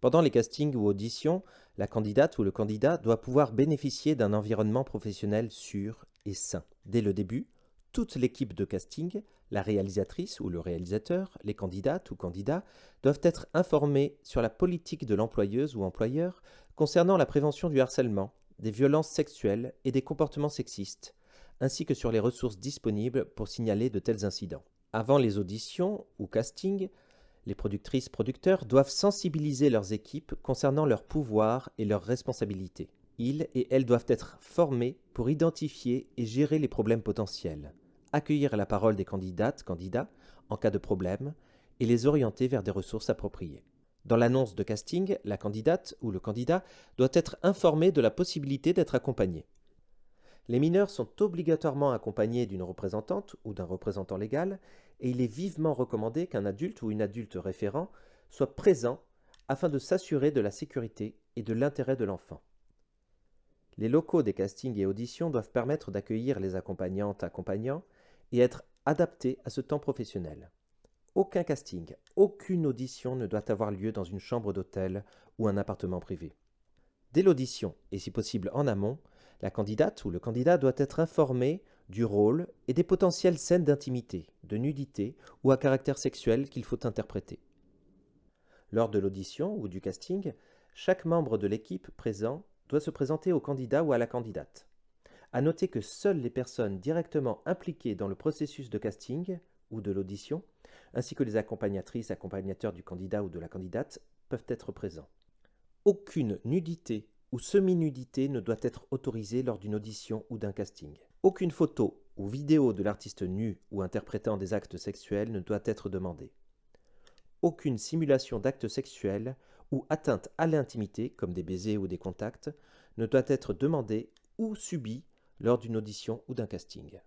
Pendant les castings ou auditions, la candidate ou le candidat doit pouvoir bénéficier d'un environnement professionnel sûr et sain. Dès le début, toute l'équipe de casting, la réalisatrice ou le réalisateur, les candidates ou candidats, doivent être informés sur la politique de l'employeuse ou employeur concernant la prévention du harcèlement, des violences sexuelles et des comportements sexistes, ainsi que sur les ressources disponibles pour signaler de tels incidents. Avant les auditions ou castings, les productrices-producteurs doivent sensibiliser leurs équipes concernant leurs pouvoirs et leurs responsabilités. Ils et elles doivent être formés pour identifier et gérer les problèmes potentiels, accueillir la parole des candidats en cas de problème et les orienter vers des ressources appropriées. Dans l'annonce de casting, la candidate ou le candidat doit être informé de la possibilité d'être accompagné. Les mineurs sont obligatoirement accompagnés d'une représentante ou d'un représentant légal et il est vivement recommandé qu'un adulte ou une adulte référent soit présent afin de s'assurer de la sécurité et de l'intérêt de l'enfant. Les locaux des castings et auditions doivent permettre d'accueillir les accompagnants et être adaptés à ce temps professionnel. Aucun casting, aucune audition ne doit avoir lieu dans une chambre d'hôtel ou un appartement privé. Dès l'audition, et si possible en amont, la candidate ou le candidat doit être informé du rôle et des potentielles scènes d'intimité, de nudité ou à caractère sexuel qu'il faut interpréter. Lors de l'audition ou du casting, chaque membre de l'équipe présent doit se présenter au candidat ou à la candidate. À noter que seules les personnes directement impliquées dans le processus de casting ou de l'audition, ainsi que les accompagnatrices, accompagnateurs du candidat ou de la candidate, peuvent être présents. Aucune nudité ou semi-nudité ne doit être autorisée lors d'une audition ou d'un casting. Aucune photo ou vidéo de l'artiste nu ou interprétant des actes sexuels ne doit être demandée. Aucune simulation d'actes sexuels ou atteinte à l'intimité, comme des baisers ou des contacts, ne doit être demandée ou subie lors d'une audition ou d'un casting.